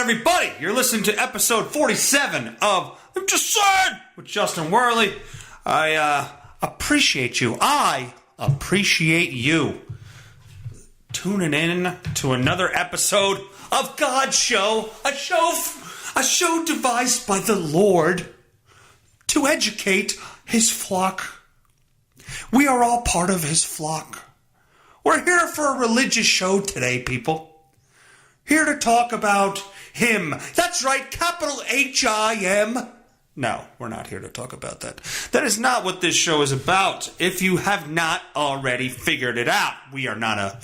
everybody? You're listening to episode 47 of I'm Just Sayin with Justin Werley. I appreciate you. I appreciate you tuning in to another episode of God's show, a show devised by the Lord to educate his flock. We are all part of his flock. We're here for a religious show today, people. Here to talk about him. That's right, capital H-I-M. No, we're not here to talk about that. That is not what this show is about. If you have not already figured it out, we are not a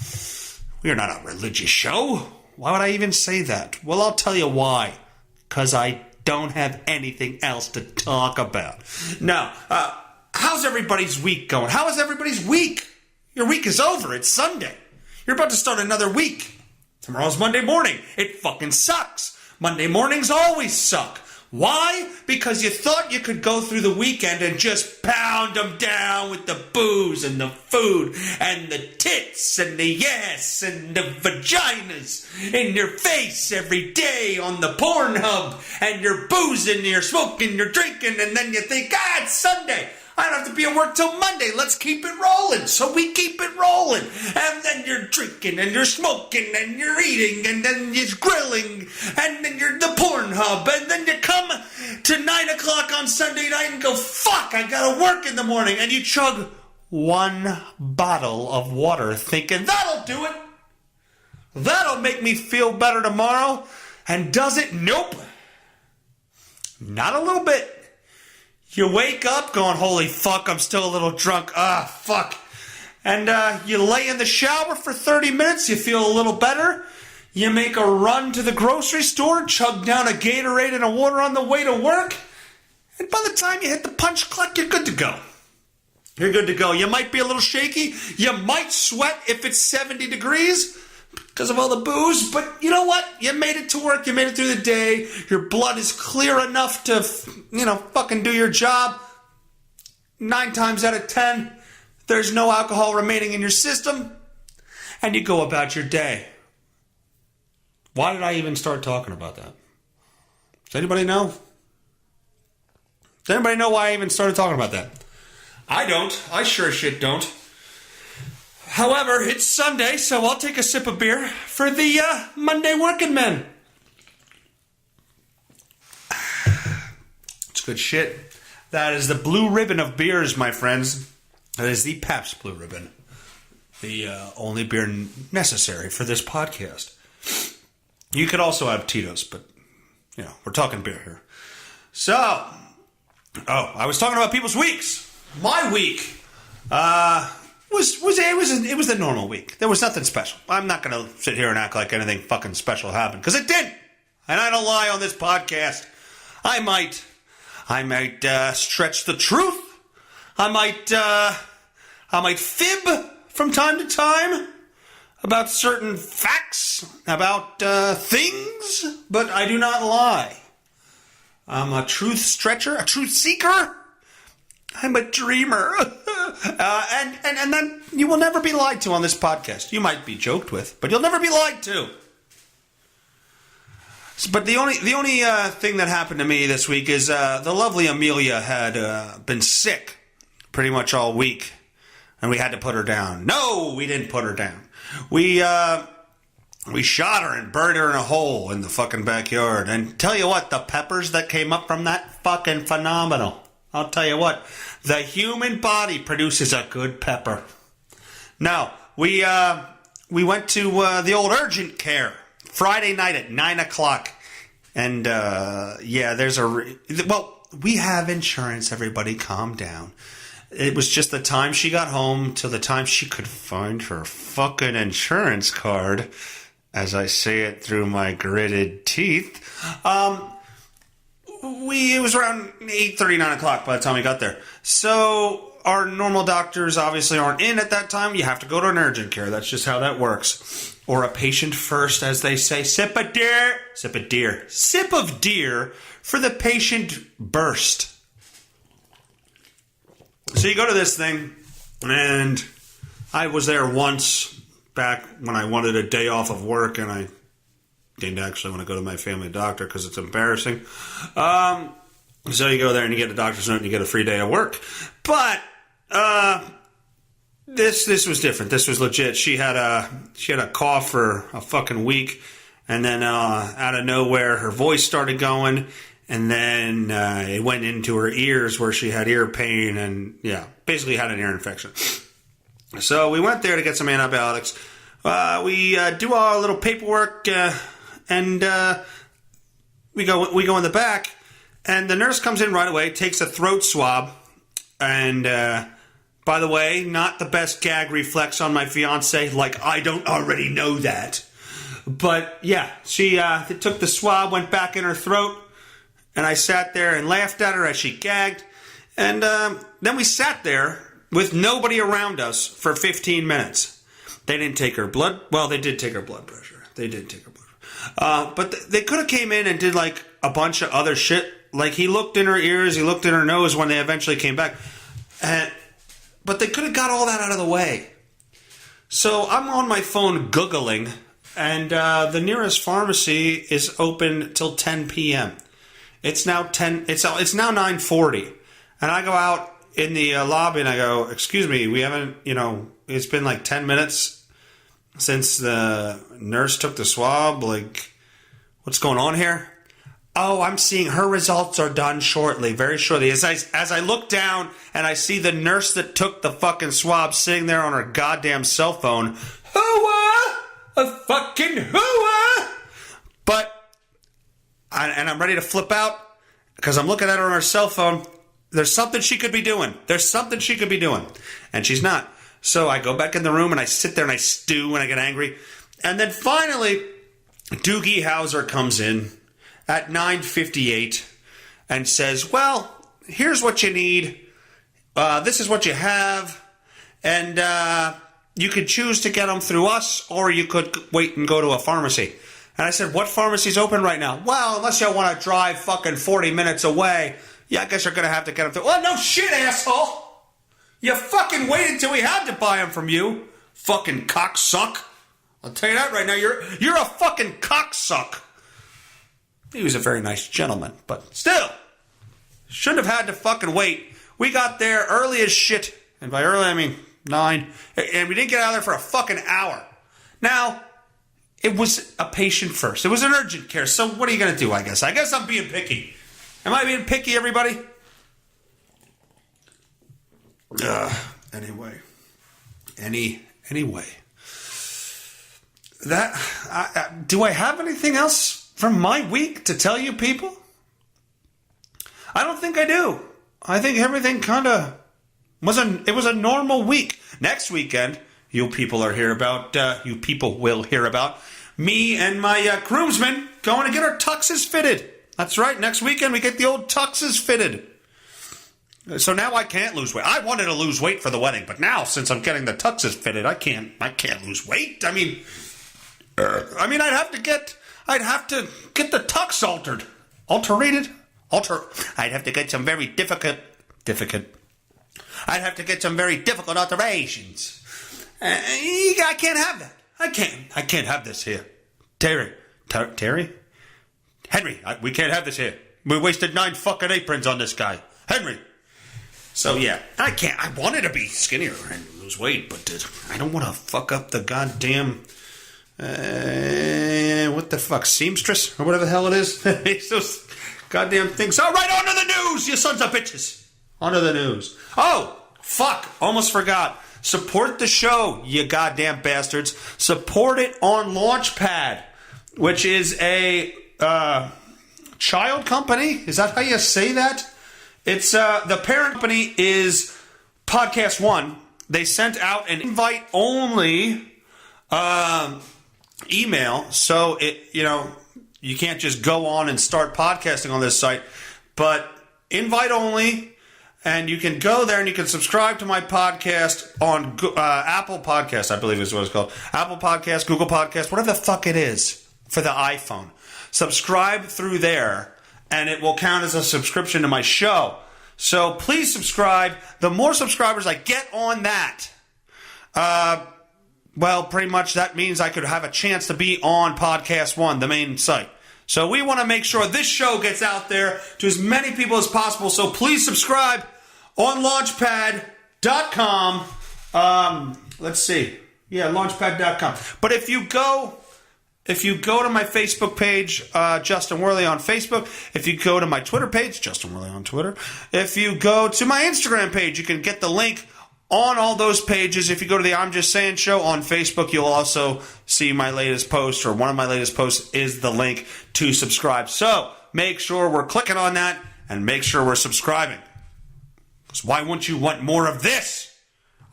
religious show. Why would I even say that? Well, I'll tell you why. Because I don't have anything else to talk about. Now, how's everybody's week going? How is everybody's week? Your week is over. It's Sunday. You're about to start another week. Tomorrow's Monday morning. It fucking sucks. Monday mornings always suck. Why? Because you thought you could go through the weekend and just pound them down with the booze and the food and the tits and the yes and the vaginas in your face every day on the Pornhub, and you're boozing, you're smoking, you're drinking, and then you think, it's Sunday. I don't have to be at work till Monday. Let's keep it rolling. So we keep it rolling. And then you're drinking and you're smoking and you're eating and then you're grilling and then you're the Pornhub. And then you come to 9 o'clock on Sunday night and go, fuck, I gotta work in the morning. And you chug one bottle of water thinking, that'll do it. That'll make me feel better tomorrow. And does it? Nope. Not a little bit. You wake up going, holy fuck, I'm still a little drunk. Fuck. And you lay in the shower for 30 minutes. You feel a little better. You make a run to the grocery store, chug down a Gatorade and a water on the way to work. And by the time you hit the punch clock, you're good to go. You're good to go. You might be a little shaky. You might sweat if it's 70 degrees because of all the booze. But you know what? You made it to work. You made it through the day. Your blood is clear enough to, fucking do your job. 9 times out of 10, there's no alcohol remaining in your system. And you go about your day. Why did I even start talking about that? Does anybody know? Does anybody know why I even started talking about that? I don't. I sure as shit don't. However, it's Sunday, so I'll take a sip of beer for the Monday working men. It's good shit. That is the blue ribbon of beers, my friends. That is the Pabst Blue Ribbon. The only beer necessary for this podcast. You could also have Tito's, but, we're talking beer here. So, I was talking about people's weeks. My week, it was the normal week. There was nothing special. I'm not going to sit here and act like anything fucking special happened, because it didn't. And I don't lie on this podcast. I might stretch the truth. I might fib from time to time about certain facts, about things, but I do not lie. I'm a truth stretcher, a truth seeker. I'm a dreamer. And then you will never be lied to on this podcast. You might be joked with, but you'll never be lied to. But the only thing that happened to me this week is the lovely Amelia had been sick pretty much all week, and we had to put her down. No, we didn't put her down. We shot her and buried her in a hole in the fucking backyard. And tell you what, the peppers that came up from that, fucking phenomenal. I'll tell you what, the human body produces a good pepper. Now, we went to the old urgent care Friday night at 9 o'clock. And, we have insurance, everybody, calm down. It was just the time she got home till the time she could find her fucking insurance card, as I say it through my gritted teeth. It was around 8:30, 9 o'clock by the time we got there. So our normal doctors obviously aren't in at that time. You have to go to an urgent care. That's just how that works. Or a patient first, as they say. Sip of deer for the patient burst. So you go to this thing, and I was there once back when I wanted a day off of work, and I didn't actually want to go to my family doctor because it's embarrassing. So you go there and you get a doctor's note and you get a free day of work. But this was different. This was legit. She had a cough for a fucking week, and then out of nowhere her voice started going, and then it went into her ears where she had ear pain and basically had an ear infection. So we went there to get some antibiotics. We do our little paperwork and we go in the back, and the nurse comes in right away, takes a throat swab, and by the way, not the best gag reflex on my fiance, like I don't already know that. But yeah, she took the swab, went back in her throat, and I sat there and laughed at her as she gagged. And then we sat there with nobody around us for 15 minutes. They didn't take her blood. Well, they did take her blood pressure. They did take her blood pressure. But they could have came in and did like a bunch of other shit. Like he looked in her ears, he looked in her nose when they eventually came back. But they could have got all that out of the way. So I'm on my phone Googling, and the nearest pharmacy is open till 10 p.m. It's now 9:40, and I go out in the lobby and I go, "Excuse me, we haven't, it's been like 10 minutes since the nurse took the swab. Like, what's going on here?" "Oh, I'm seeing her results are done shortly, very shortly." As I look down and I see the nurse that took the fucking swab sitting there on her goddamn cell phone. Hooah! A fucking hooah! But, and I'm ready to flip out because I'm looking at her on her cell phone. There's something she could be doing. And she's not. So I go back in the room and I sit there and I stew and I get angry. And then finally, Doogie Howser comes in at 9:58 and says, "Well, here's what you need. This is what you have. And you could choose to get them through us, or you could wait and go to a pharmacy." And I said, "What pharmacy's open right now?" "Well, unless you want to drive fucking 40 minutes away. Yeah, I guess you're going to have to get them through." "Well, no shit, asshole. You fucking waited till we had to buy them from you. Fucking cocksuck. I'll tell you that right now. You're a fucking cocksuck." He was a very nice gentleman, but still, shouldn't have had to fucking wait. We got there early as shit, and by early I mean 9, and we didn't get out of there for a fucking hour. Now, it was a patient first. It was an urgent care, so what are you going to do, I guess? I guess I'm being picky. Am I being picky, everybody? Anyway. Do I have anything else from my week to tell you people? I don't think I do. I think everything kind of was a normal week. Next weekend, you people will hear about me and my groomsmen going to get our tuxes fitted. That's right. Next weekend, we get the old tuxes fitted. So now I can't lose weight. I wanted to lose weight for the wedding, but now since I'm getting the tuxes fitted, I can't lose weight. I mean, I'd have to get the tux altered. I'd have to get some very difficult. I'd have to get some very difficult alterations. I can't have that. I can't have this here. Terry? Henry, we can't have this here. We wasted 9 fucking aprons on this guy. Henry. So yeah, I can't. I wanted to be skinnier and lose weight, but I don't want to fuck up the goddamn, what the fuck, seamstress? Or whatever the hell it is. It's those goddamn things. All right, on to the news, you sons of bitches. On to the news. Oh, fuck, almost forgot. Support the show, you goddamn bastards. Support it on Launchpad, which is a child company. Is that how you say that? It's the parent company is Podcast One. They sent out an invite-only email, so you can't just go on and start podcasting on this site, but invite-only. And you can go there and you can subscribe to my podcast on Apple Podcast, I believe is what it's called. Apple Podcast, Google Podcast, whatever the fuck it is for the iPhone. Subscribe through there, and it will count as a subscription to my show. So please subscribe. The more subscribers I get on that, well, pretty much that means I could have a chance to be on Podcast One, the main site. So we want to make sure this show gets out there to as many people as possible. So please subscribe on launchpad.com. Let's see. Yeah, launchpad.com. But if you go to my Facebook page, Justin Werley on Facebook, if you go to my Twitter page, Justin Werley on Twitter, if you go to my Instagram page, you can get the link on all those pages. If you go to the I'm Just Saying show on Facebook, you'll also see my latest post, or one of my latest posts is the link to subscribe. So make sure we're clicking on that and make sure we're subscribing. Because why wouldn't you want more of this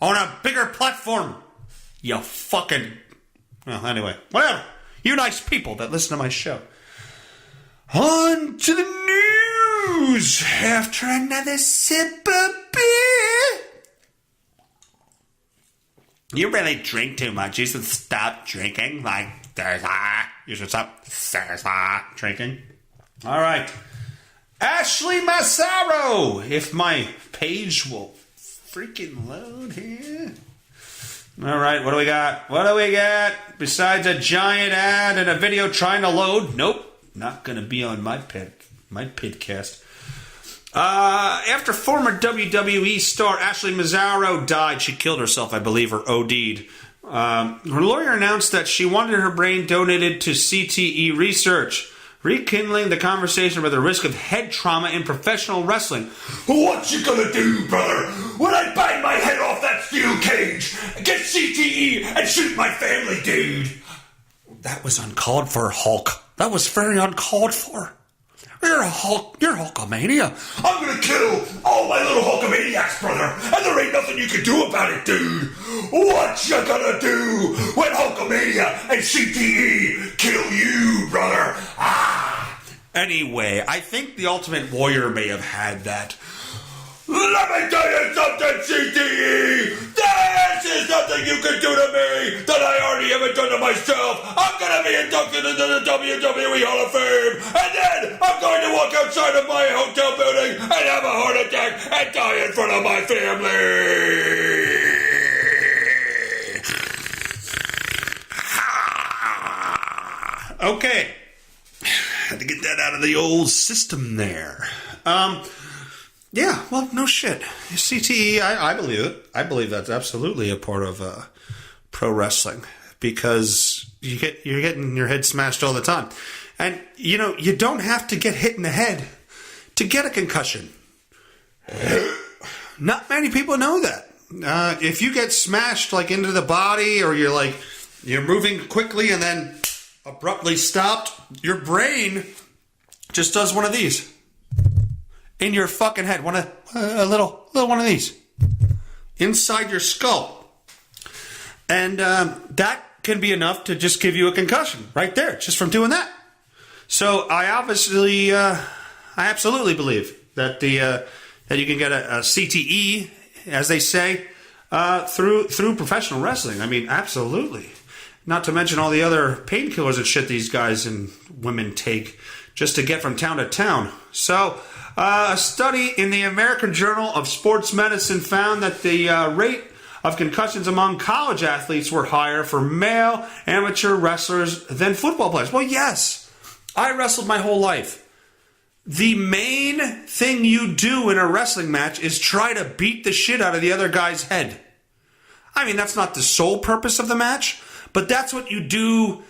on a bigger platform? You fucking... Well, anyway, whatever. You nice people that listen to my show. On to the news after another sip of beer. You really drink too much. You should stop drinking. You should stop drinking. All right. Ashley Massaro. If my page will freaking load here. All right, what do we got? What do we got? Besides a giant ad and a video trying to load? Nope, not going to be on my podcast. After former WWE star Ashley Massaro died, she killed herself, I believe, or OD'd. Her lawyer announced that she wanted her brain donated to CTE research, rekindling the conversation about the risk of head trauma in professional wrestling. What you gonna do, brother, when I bang my head off that steel cage, get CTE, and shoot my family, dude? That was uncalled for, Hulk. That was very uncalled for. You're Hulkamania. I'm gonna kill all my little Hulkamaniacs, brother, and there ain't nothing you can do about it, dude. What you gonna do when Hulkamania and CTE kill you, brother? Anyway, I think the Ultimate Warrior may have had that. Let me tell you something, CTE! This is nothing you can do to me that I already haven't done to myself! I'm gonna be inducted into the WWE Hall of Fame, and then I'm going to walk outside of my hotel building and have a heart attack and die in front of my family! Okay. Had to get that out of the old system there. Yeah, well, no shit. CTE, I believe it. I believe that's absolutely a part of pro wrestling because you're getting your head smashed all the time. And, you know, you don't have to get hit in the head to get a concussion. Not many people know that. If you get smashed, like, into the body or you're moving quickly and then abruptly stopped, your brain just does one of these. In your fucking head. A little one of these. Inside your skull. And that can be enough to just give you a concussion right there, just from doing that. So I absolutely believe that that you can get a CTE, as they say, through professional wrestling. I mean, absolutely. Not to mention all the other painkillers and shit these guys and women take just to get from town to town. So, a study in the American Journal of Sports Medicine found that the rate of concussions among college athletes were higher for male amateur wrestlers than football players. Well, yes. I wrestled my whole life. The main thing you do in a wrestling match is try to beat the shit out of the other guy's head. I mean, that's not the sole purpose of the match, but that's what you do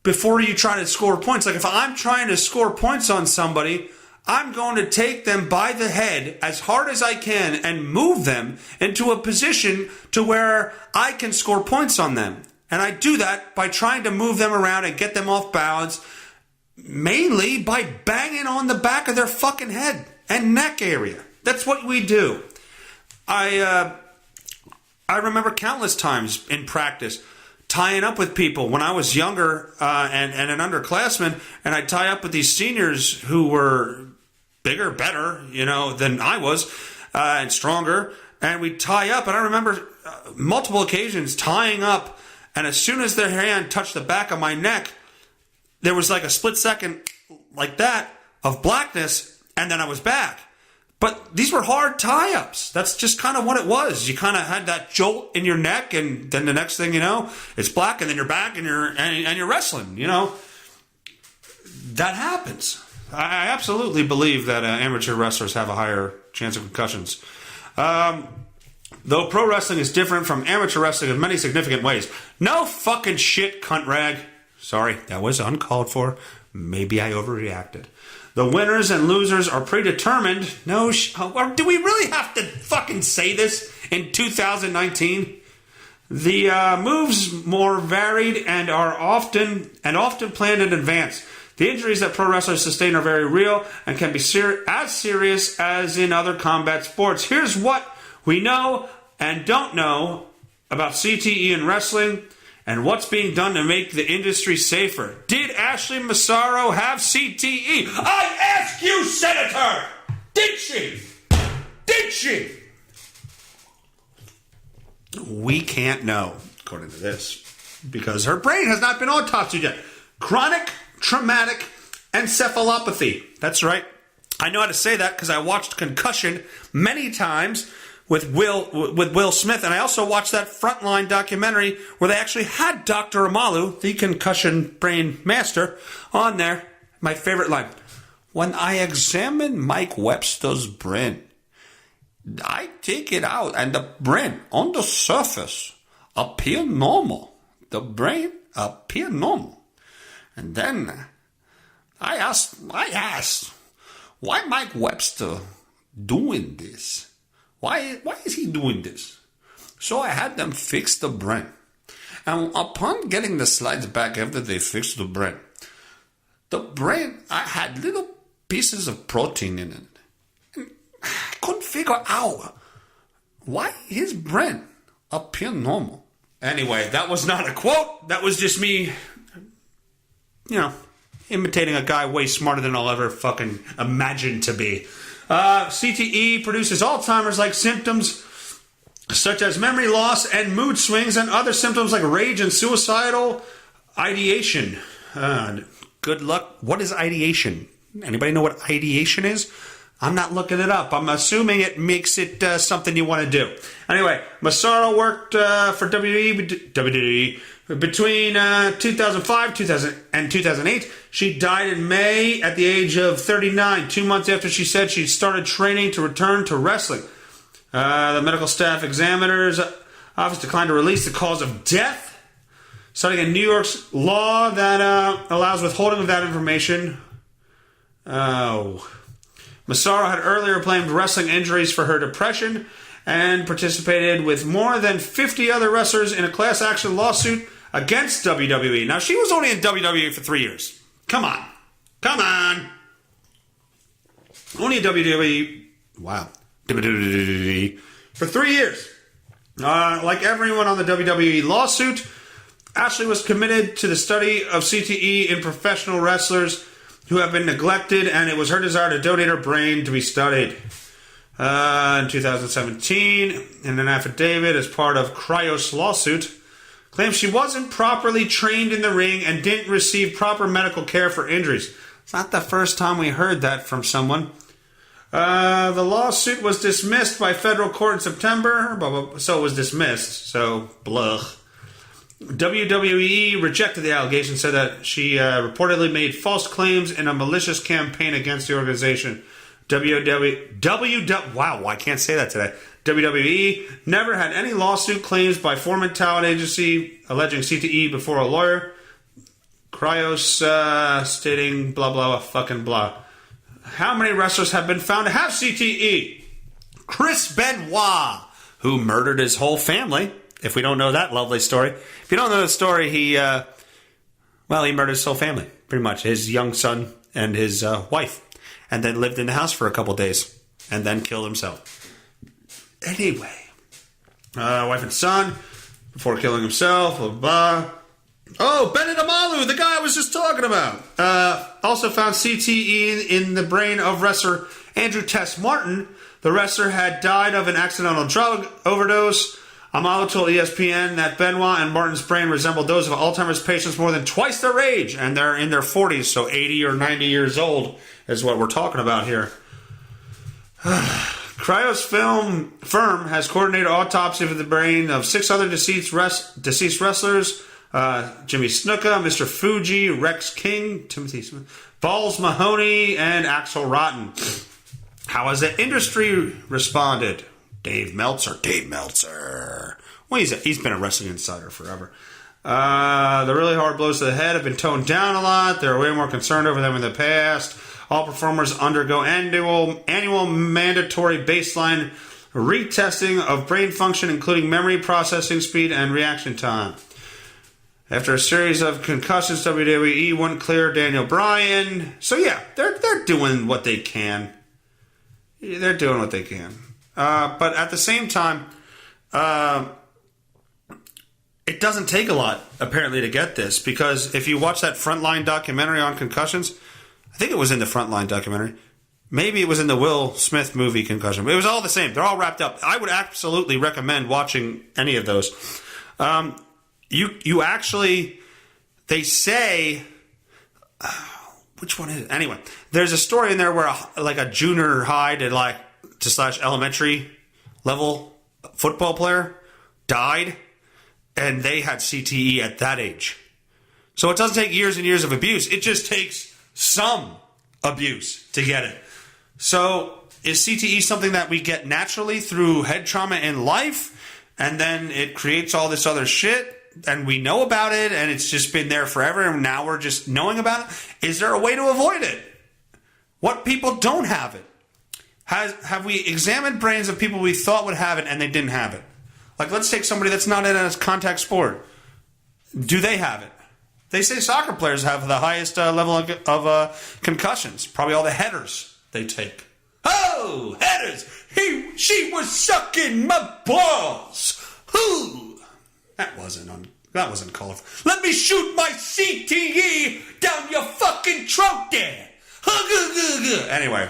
before you try to score points. Like if I'm trying to score points on somebody, I'm going to take them by the head as hard as I can and move them into a position to where I can score points on them. And I do that by trying to move them around and get them off balance, mainly by banging on the back of their fucking head and neck area. That's what we do. I remember countless times in practice tying up with people when I was younger and an underclassman, and I'd tie up with these seniors who were bigger, better, than I was, and stronger, and we'd tie up, and I remember multiple occasions tying up, and as soon as their hand touched the back of my neck, there was like a split second like that of blackness, and then I was back. But these were hard tie-ups. That's just kind of what it was. You kind of had that jolt in your neck, and then the next thing you know, it's black, and then you're back, and you're wrestling. You know, that happens. I absolutely believe that amateur wrestlers have a higher chance of concussions. Though pro wrestling is different from amateur wrestling in many significant ways. No fucking shit, cunt rag. Sorry, that was uncalled for. Maybe I overreacted. The winners and losers are predetermined. Or do we really have to fucking say this in 2019? The moves more varied and are often planned in advance. The injuries that pro wrestlers sustain are very real and can be as serious as in other combat sports. Here's what we know and don't know about CTE in wrestling and what's being done to make the industry safer. Did Ashley Massaro have CTE? I ask you, Senator! Did she? Did she? We can't know, according to this, because her brain has not been autopsied yet. Chronic traumatic encephalopathy. That's right. I know how to say that because I watched Concussion many times with Will Smith, and I also watched that Frontline documentary where they actually had Dr. Amalu, the concussion brain master, on there. My favorite line: "When I examine Mike Webster's brain, I take it out, and the brain on the surface appear normal. The brain appear normal. And then I asked, why Mike Webster doing this? Why is he doing this? So I had them fix the brain. And upon getting the slides back after they fixed the brain, I had little pieces of protein in it. And I couldn't figure out why his brain appeared normal." Anyway, that was not a quote. That was just me, imitating a guy way smarter than I'll ever fucking imagine to be. CTE produces Alzheimer's-like symptoms such as memory loss and mood swings, and other symptoms like rage and suicidal ideation. Good luck. What is ideation? Anybody know what ideation is? I'm not looking it up. I'm assuming it makes it something you want to do. Anyway, Massaro worked for WWE between 2005 and 2008. She died in May at the age of 39, 2 months after she said she started training to return to wrestling. The medical staff examiner's office declined to release the cause of death, citing a New York's law that allows withholding of that information. Massaro had earlier blamed wrestling injuries for her depression and participated with more than 50 other wrestlers in a class action lawsuit against WWE. Now, she was only in WWE for 3 years. Come on. Only in WWE. Wow. WWE for 3 years. Like everyone on the WWE lawsuit, Ashley was committed to the study of CTE in professional wrestlers who have been neglected, and it was her desire to donate her brain to be studied. In 2017, in an affidavit as part of Cryos' lawsuit, claims she wasn't properly trained in the ring and didn't receive proper medical care for injuries. It's not the first time we heard that from someone. The lawsuit was dismissed by federal court in September, so it was dismissed, so blah. WWE rejected the allegation, said that she reportedly made false claims in a malicious campaign against the organization. Wow, I can't say that today. WWE never had any lawsuit claims by former talent agency alleging CTE before a lawyer. Cryos stating blah, blah, fucking blah. How many wrestlers have been found to have CTE? Chris Benoit, who murdered his whole family. If we don't know that lovely story. If you don't know the story, he murdered his whole family, pretty much. His young son and his wife. And then lived in the house for a couple days. And then killed himself. Anyway. Wife and son. Before killing himself. Blah, blah. Oh, Bennett Amalu, the guy I was just talking about. Also found CTE in the brain of wrestler Andrew Tess Martin. The wrestler had died of an accidental drug overdose. Amalu told ESPN that Benoit and Martin's brain resembled those of Alzheimer's patients more than twice their age, and they're in their 40s, so 80 or 90 years old is what we're talking about here. Cryos firm has coordinated autopsy of the brain of 6 other deceased wrestlers. Jimmy Snuka, Mr. Fuji, Rex King, Timothy Smith, Balls Mahoney, and Axel Rotten. How has the industry responded? Dave Meltzer. Well, he's been a wrestling insider forever. The really hard blows to the head have been toned down a lot. They're way more concerned over them in the past. All performers undergo annual mandatory baseline retesting of brain function, including memory, processing speed, and reaction time. After a series of concussions, WWE wouldn't clear Daniel Bryan. So yeah, they're doing what they can. They're doing what they can. But at the same time, it doesn't take a lot, apparently, to get this. Because if you watch that Frontline documentary on concussions, I think it was in the Frontline documentary. Maybe it was in the Will Smith movie, Concussion. It was all the same. They're all wrapped up. I would absolutely recommend watching any of those. You actually, they say, which one is it? Anyway, there's a story in there where a junior high to / elementary level football player died, and they had CTE at that age. So it doesn't take years and years of abuse. It just takes some abuse to get it. So is CTE something that we get naturally through head trauma in life, and then it creates all this other shit, and we know about it, and it's just been there forever, and now we're just knowing about it? Is there a way to avoid it? What people don't have it? Have we examined brains of people we thought would have it and they didn't have it? Like, let's take somebody that's not in a contact sport. Do they have it? They say soccer players have the highest level of concussions. Probably all the headers they take. Oh, headers! She was sucking my balls. Who? That wasn't colorful. Let me shoot my CTE down your fucking throat there. Anyway.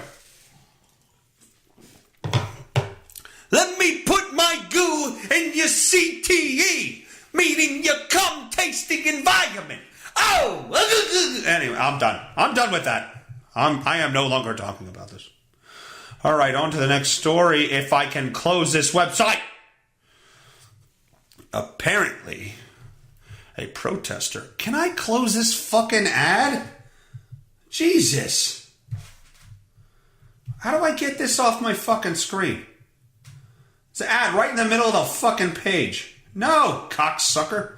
Let me put my goo in your CTE, meaning your cum-tasting environment. Oh! Anyway, I'm done. I'm done with that. I am no longer talking about this. All right, on to the next story, if I can close this website. Apparently, a protester... Can I close this fucking ad? Jesus. How do I get this off my fucking screen? It's an ad right in the middle of the fucking page. No, cocksucker.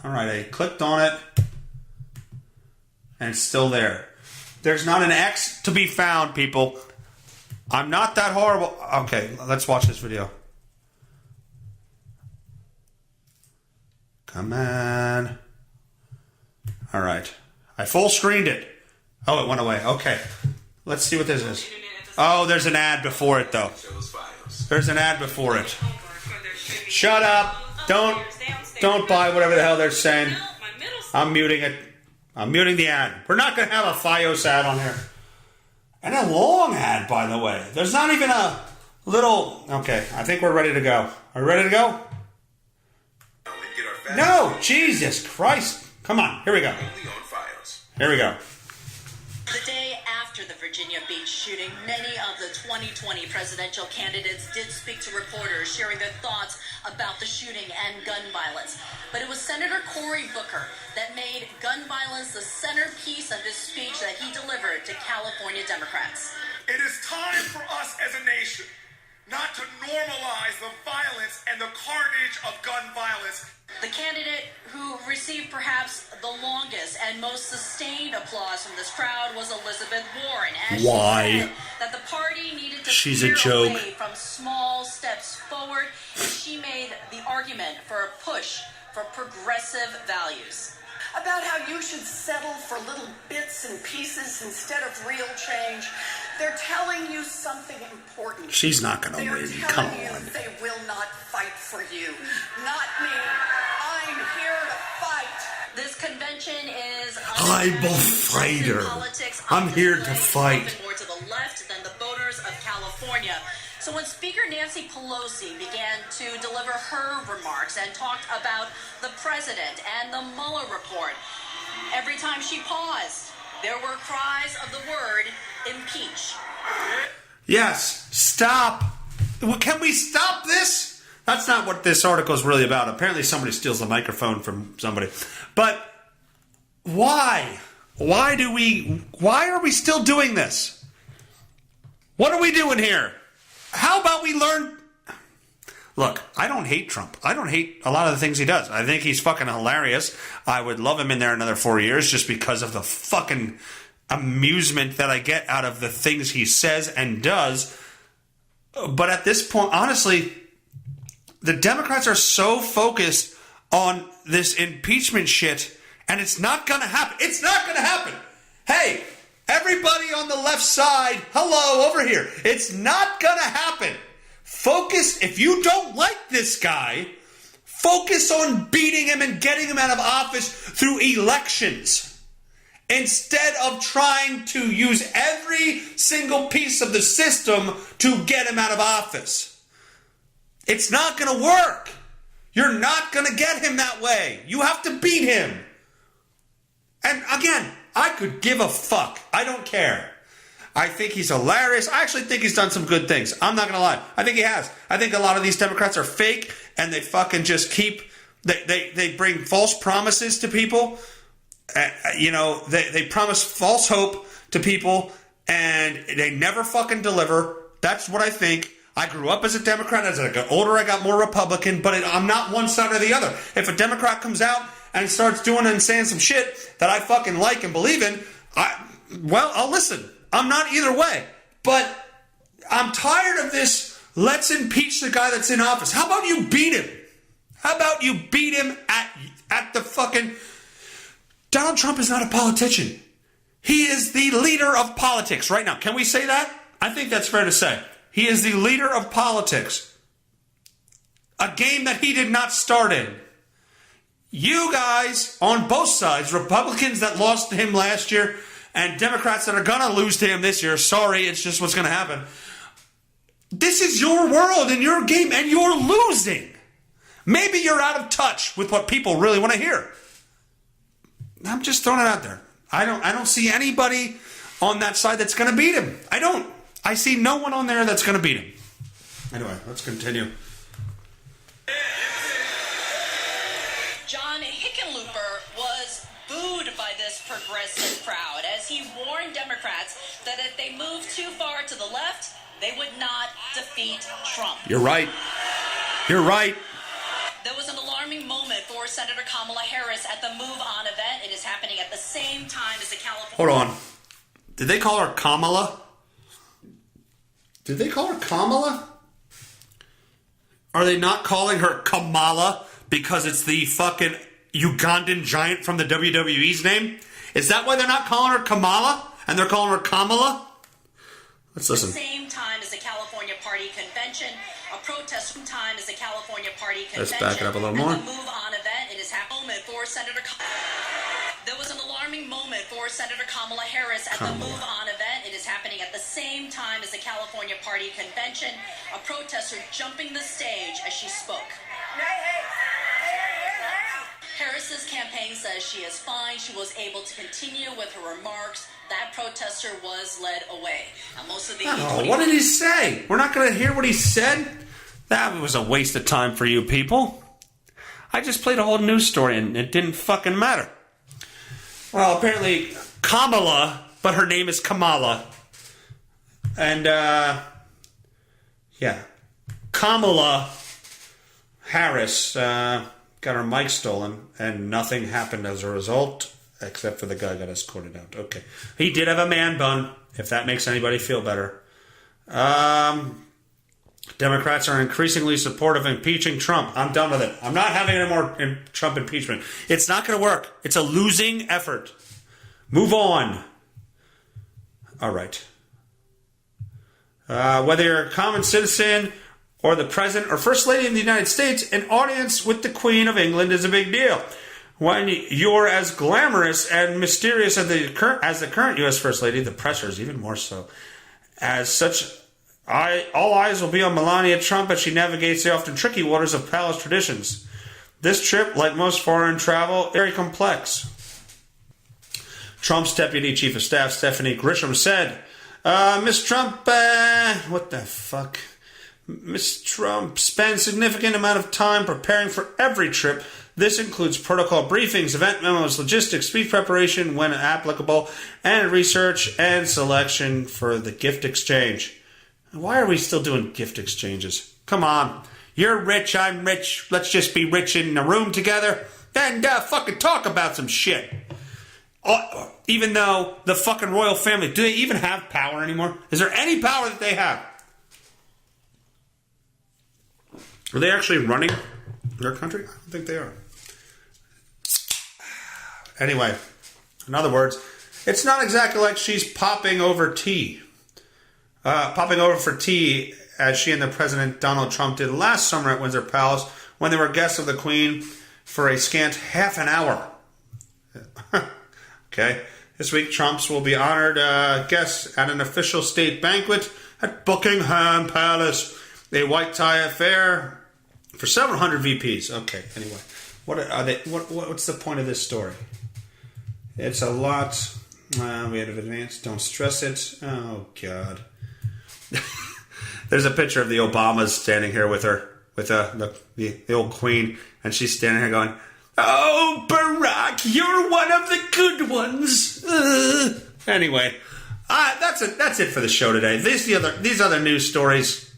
All right, I clicked on it, and it's still there. There's not an X to be found, people. I'm not that horrible. Okay, let's watch this video. Come on. All right. I full screened it. Oh, it went away. Okay. Let's see what this is. Oh, there's an ad before it, though. There's an ad before it. Shut up. Don't buy whatever the hell they're saying. I'm muting it. I'm muting the ad. We're not going to have a FiOS ad on here. And a long ad, by the way. There's not even a little... Okay, I think we're ready to go. Are we ready to go? No, Jesus Christ. Come on, here we go. Here we go. The day after the Virginia Beach shooting, many of the 2020 presidential candidates did speak to reporters, sharing their thoughts about the shooting and gun violence. But it was Senator Cory Booker that made gun violence the centerpiece of his speech that he delivered to California Democrats. It is time for us as a nation not to normalize the violence and the carnage of gun violence. The candidate who received perhaps the longest and most sustained applause from this crowd was Elizabeth Warren. As Why? She said that the party needed to She's a steer joke. away from small steps forward, and she made the argument for a push for progressive values. About how you should settle for little bits and pieces instead of real change. They're telling you something important. She's not going to They're win. telling Come you on. they will not fight for you. Not me. I'm here to fight. This convention is I'm a fighter. I'm here to fight. More to the left than the voters of California. So when Speaker Nancy Pelosi began to deliver her remarks and talked about the president and the Mueller report, every time she paused, there were cries of the word impeach. Yes, stop. Can we stop this? That's not what this article is really about. Apparently somebody steals the microphone from somebody. But why? Why are we still doing this? What are we doing here? How about we learn? Look, I don't hate Trump. I don't hate a lot of the things he does. I think he's fucking hilarious. I would love him in there another 4 years just because of the fucking amusement that I get out of the things he says and does. But at this point, honestly, the Democrats are so focused on this impeachment shit, and it's not going to happen. It's not going to happen. Hey, everybody on the left side, hello, over here. It's not going to happen. Focus, if you don't like this guy, focus on beating him and getting him out of office through elections, instead of trying to use every single piece of the system to get him out of office. It's not going to work. You're not going to get him that way. You have to beat him. And again, I could give a fuck. I don't care. I think he's hilarious. I actually think he's done some good things. I'm not going to lie. I think he has. I think a lot of these Democrats are fake, and they fucking just keep... They bring false promises to people. They promise false hope to people, and they never fucking deliver. That's what I think. I grew up as a Democrat. As I got older, I got more Republican, but I'm not one side or the other. If a Democrat comes out and starts doing and saying some shit that I fucking like and believe in, I'll listen. I'm not either way. But I'm tired of this, let's impeach the guy that's in office. How about you beat him? How about you beat him at the fucking... Donald Trump is not a politician. He is the leader of politics right now. Can we say that? I think that's fair to say. He is the leader of politics. A game that he did not start in. You guys on both sides, Republicans that lost to him last year and Democrats that are going to lose to him this year, sorry, it's just what's going to happen. This is your world and your game, and you're losing. Maybe you're out of touch with what people really want to hear. I'm just throwing it out there. I don't see anybody on that side that's going to beat him. I don't. I see no one on there that's going to beat him. Anyway, let's continue. John Hickenlooper was booed by this progressive crowd as he warned Democrats that if they moved too far to the left, they would not defeat Trump. You're right. You're right. There was an alarming moment for Senator Kamala Harris at the Move On event. It is happening at the same time as the California... Hold on. Did they call her Kamala? Did they call her Kamala? Are they not calling her Kamala because it's the fucking Ugandan giant from the WWE's name? Is that why they're not calling her Kamala and they're calling her Kamala? Let's listen. At the same time as the California Party Convention, a protest time as the California Party Convention. Let's back it up a little more. At the Move On event, it is happening for Senator... There was an alarming moment for Senator Kamala Harris at the Move On event. It is happening at the same time as the California Party Convention. A protester jumping the stage as she spoke. Harris's campaign says she is fine. She was able to continue with her remarks. That protester was led away. Now, most of the... Oh, what did he say? We're not going to hear what he said? That was a waste of time for you people. I just played a whole news story and it didn't fucking matter. Well, apparently Kamala, but her name is Kamala. And, Kamala Harris got her mic stolen, and nothing happened as a result, except for the guy got escorted out. Okay. He did have a man bun, if that makes anybody feel better. Democrats are increasingly supportive of impeaching Trump. I'm done with it. I'm not having any more Trump impeachment. It's not going to work. It's a losing effort. Move on. All right. Whether you're a common citizen or the President or First Lady of the United States, an audience with the Queen of England is a big deal. When you're as glamorous and mysterious as the current U.S. First Lady, the pressure is even more so. As such... all eyes will be on Melania Trump as she navigates the often tricky waters of palace traditions. This trip, like most foreign travel, is very complex. Trump's Deputy Chief of Staff, Stephanie Grisham, said Miss Trump, what the fuck? Miss Trump spends significant amount of time preparing for every trip. This includes protocol briefings, event memos, logistics, speech preparation when applicable, and research and selection for the gift exchange. Why are we still doing gift exchanges? Come on. You're rich, I'm rich. Let's just be rich in a room together and fucking talk about some shit. Even though the fucking royal family, do they even have power anymore? Is there any power that they have? Are they actually running their country? I don't think they are. Anyway, in other words, it's not exactly like she's popping over tea. Popping over for tea as she and the President Donald Trump did last summer at Windsor Palace when they were guests of the Queen for a scant half an hour. Okay. This week, Trumps will be honored guests at an official state banquet at Buckingham Palace. A white tie affair for several hundred VPs. Okay, anyway. What are they? What's the point of this story? It's a lot. We had advanced. Don't stress it. Oh, God. There's a picture of the Obamas standing here with her, with the old queen, and she's standing here going, "Oh, Barack, you're one of the good ones." Anyway, that's it for the show today. These other news stories.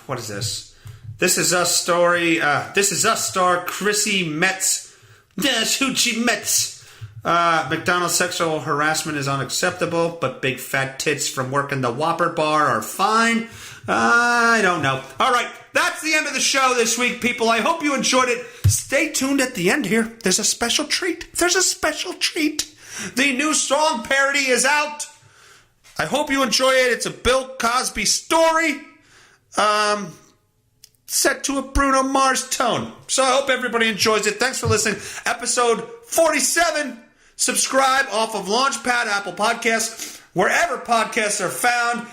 What is this? This is Us story. This is Us star Chrissy Metz. Hoochie Metz. McDonald's sexual harassment is unacceptable, but big fat tits from working the Whopper bar are fine. I don't know. All right, that's the end of the show this week, people. I hope you enjoyed it. Stay tuned at the end here. There's a special treat. There's a special treat. The new song parody is out. I hope you enjoy it. It's a Bill Cosby story. Set to a Bruno Mars tone. So I hope everybody enjoys it. Thanks for listening. Episode 47. Subscribe off of Launchpad, Apple Podcasts, wherever podcasts are found.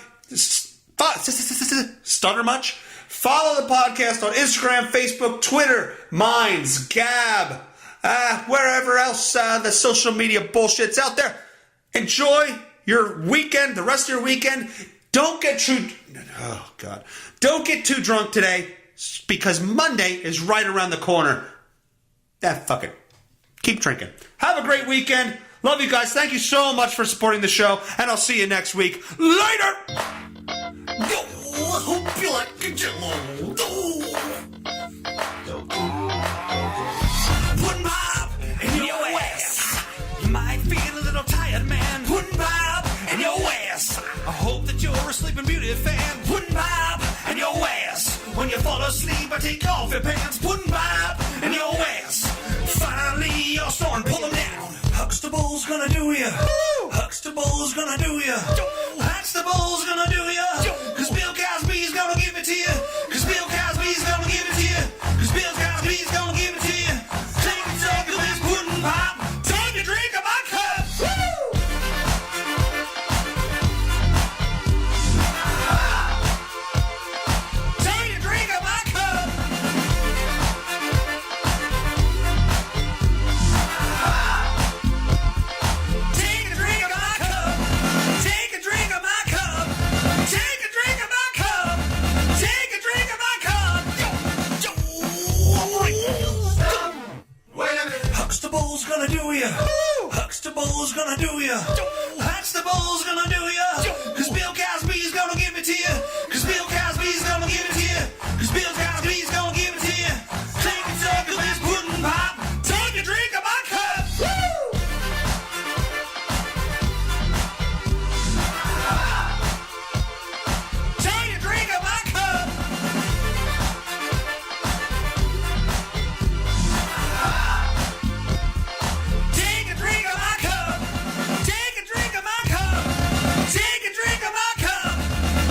Stutter much? Follow the podcast on Instagram, Facebook, Twitter, Minds, Gab, wherever else the social media bullshit's out there. Enjoy your weekend, the rest of your weekend. Don't get too drunk today, because Monday is right around the corner. Fuck it. Keep drinking. Have a great weekend. Love you guys. Thank you so much for supporting the show, and I'll see you next week. Later! Yo, I hope you like a jello. Put Bob in your ass. You might feel a little tired, man. Put Bob in your ass. I hope that you're a Sleeping Beauty fan. Put Bob in your ass. When you fall asleep, I take off your pants. Put Bob in your ass. Finally, you're snoring, pull them down. Huxtable's gonna do ya. Huxtable's gonna do ya. Huxtable's gonna do ya. Cause Bill Cosby's gonna give it to you. Cause Bill Cosby's gonna give it to you. Cause Bill Cosby's gonna give it to you. Take a suck of this pudding pop. Take a drink of my cup. Take a drink of my cup. Take a drink of my cup. Take a drink of my cup. Take a drink of my cup. Take a drink of my cup. Wait a minute. Huxtable's gonna do ya. Huxtable's gonna do ya. Huxtable's gonna do ya. Cause Bill Cosby's gonna give it to you. Cause Bill Cosby's gonna give it to you. Cause Bill Cosby's gonna give it to you. Take a suck of this pudding pop. Take a drink of my cup. Take a drink of my cup. Take a drink of my cup. Take a drink of my cup. Take a drink of my cup.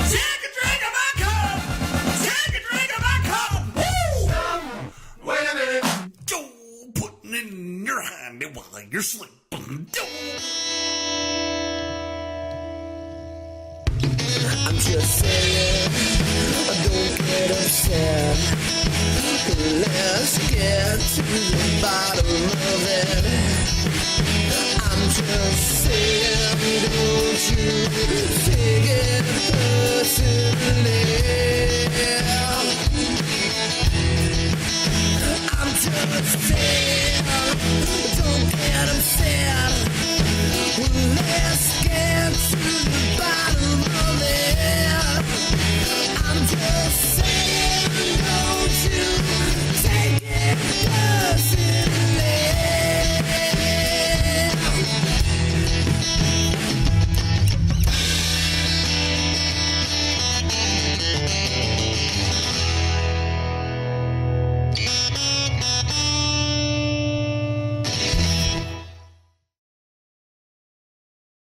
Take a drink of my cup. Take a drink of my cup. Woo! Wait a minute. Yo, putting it in your hand while you're sleeping. Yo. I'm just saying, don't get upset. Let's get to the bottom of it. I'm just saying, don't you take it personally.